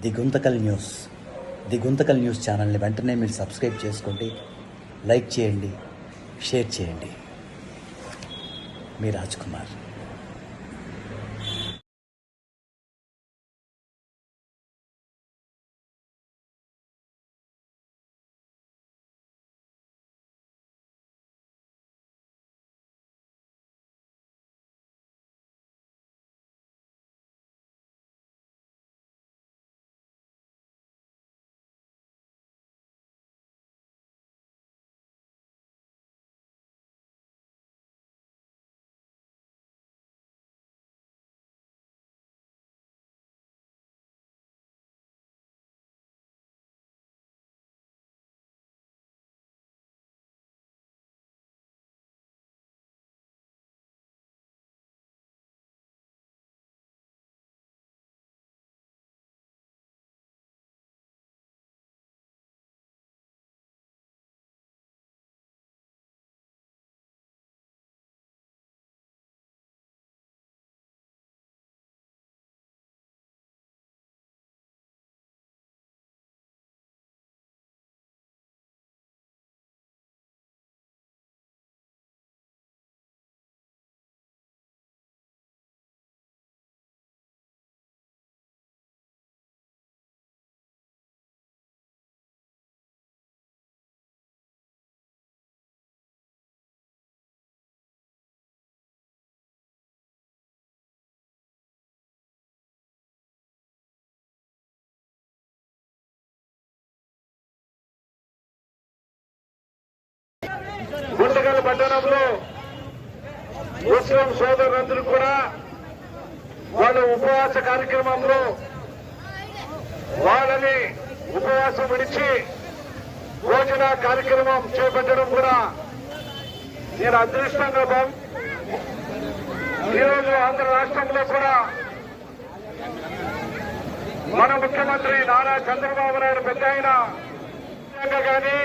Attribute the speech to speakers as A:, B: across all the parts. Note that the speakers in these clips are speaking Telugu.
A: ది గుంతకల్ న్యూస్ ఛానల్ని వెంటనే మీరు సబ్స్క్రైబ్ చేసుకోండి, లైక్ చేయండి, షేర్ చేయండి. మీ రాజ్ కుమార్.
B: గుంతకల్ పట్టణంలో ముస్లిం సోదరులందరూ కూడా వాళ్ళ ఉపవాస కార్యక్రమంలో వాళ్ళని ఉపవాసం విడిచి భోజన కార్యక్రమం చేపట్టడం కూడా నేను అదృష్టంగా ఈరోజు ఆంధ్ర రాష్ట్రంలో కూడా మన ముఖ్యమంత్రి నారా చంద్రబాబు నాయుడు పెద్ద ఆయన కానీ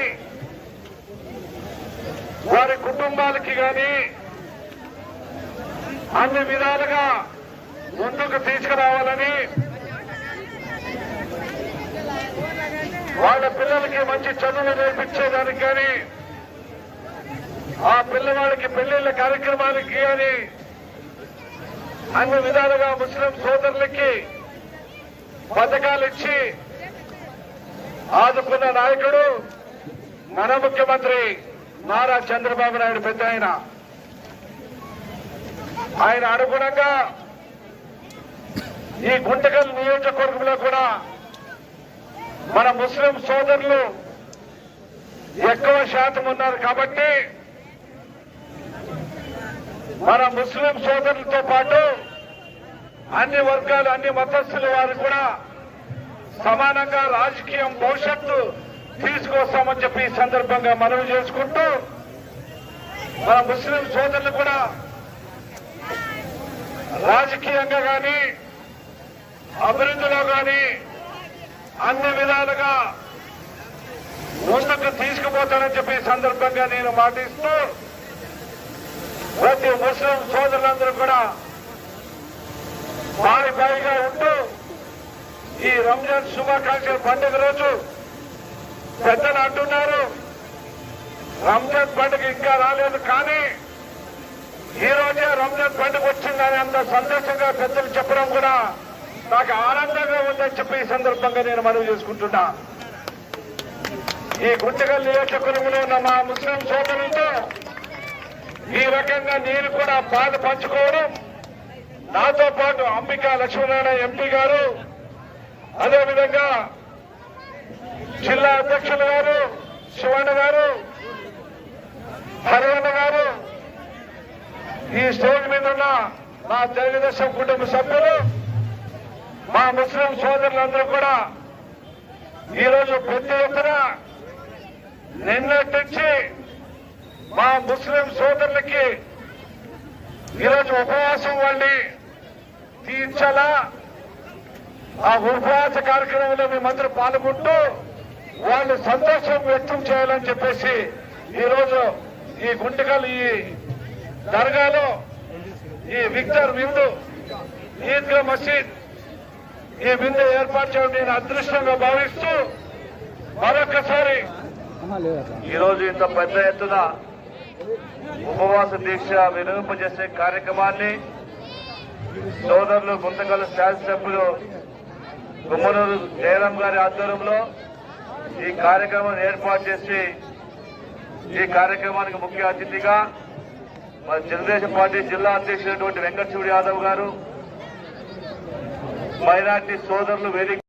B: వారి కుటుంబాలకి కానీ అన్ని విధాలుగా ముందుకు తీసుకురావాలని, వాళ్ళ పిల్లలకి మంచి చదువులు నేర్పించేదానికి కానీ, ఆ పిల్లవాళ్ళకి పెళ్లిళ్ల కార్యక్రమాలకి కానీ అన్ని విధాలుగా ముస్లిం సోదరులకి పథకాలు ఇచ్చి ఆదుకున్న నాయకుడు మన ముఖ్యమంత్రి నారా చంద్రబాబు నాయుడు పెద్ద ఆయన అనుగుణంగా ఈ గుంతకల్ నియోజకవర్గంలో కూడా మన ముస్లిం సోదరులు ఎక్కువ శాతం ఉన్నారు కాబట్టి మన ముస్లిం సోదరులతో పాటు అన్ని వర్గాలు, అన్ని మతస్థుల వారు కూడా సమానంగా రాజకీయం భవిష్యత్తు తీసుకొస్తామని చెప్పి ఈ సందర్భంగా మనవి చేసుకుంటూ, మన ముస్లిం సోదరులు కూడా రాజకీయంగా కానీ అభివృద్ధిలో కానీ అన్ని విధాలుగా ముందుకు తీసుకుపోతానని చెప్పి ఈ సందర్భంగా నేను మాటిస్తూ, ప్రతి ముస్లిం సోదరులందరూ కూడా బాయిగా ఉంటూ ఈ రంజాన్ శుభాకాంక్షల పండుగ రోజు పెద్దలు అంటున్నారు రంజాన్ పండుగ ఇంకా రాలేదు, కానీ ఈ రోజే రంజాన్ పండుగ వచ్చిందని అంత సంతోషంగా పెద్దలు చెప్పడం కూడా నాకు ఆనందంగా ఉందని చెప్పి ఈ సందర్భంగా నేను మనవి చేసుకుంటున్నా. ఈ గుంతకల్ నియోజకవర్గంలో ఉన్న మా ముస్లిం సోదరులతో ఈ రకంగా నేను కూడా బాధ పంచుకోవడం, నాతో పాటు అంబికా లక్ష్మీనారాయణ ఎంపీ గారు, అదేవిధంగా జిల్లా అధ్యక్షులు గారు శివಣ್ణ గారు, హరివన్న గారు, ఈ స్టేజ్ మీద ఉన్న మా తెలుగుదేశం కుటుంబ సభ్యులు, మా ముస్లిం సోదరులందరూ కూడా ఈరోజు పెద్ద ఎత్తున నిన్నటి నుంచి మా ముస్లిం సోదరులకి ఈరోజు ఉపవాసం వాళ్ళని తీర్చాలా, ఆ ఉపవాస కార్యక్రమంలో మేమందరూ పాల్గొంటూ వాళ్ళు సంతోషం వ్యక్తం చేయాలని చెప్పేసి ఈరోజు ఈ గుంటకల్ ఈ దర్గాలో ఈ విక్టర్ విందు ఈద్గా మసీద్ ఈ విందు ఏర్పాటు చేయడం నేను అదృష్టంగా భావిస్తూ మరొకసారి ఈరోజు ఇంత పెద్ద ఎత్తున ఉపవాస దీక్ష వినియోగింపజేసే కార్యక్రమాన్ని సోదరులు గుంతకల్ శాసనసభ్యులు గుమ్మనూరు జయరాం గారి ఆధ్వర్యంలో ఈ కార్యక్రమం ఏర్పాటు చేసి ఈ కార్యక్రమానికి ముఖ్య అతిథిగా మన తెలుగుదేశం పార్టీ జిల్లా అధ్యక్షుడైనటువంటి వెంకట శివుడు యాదవ్ గారు మైనార్టీ సోదరులు వేదిక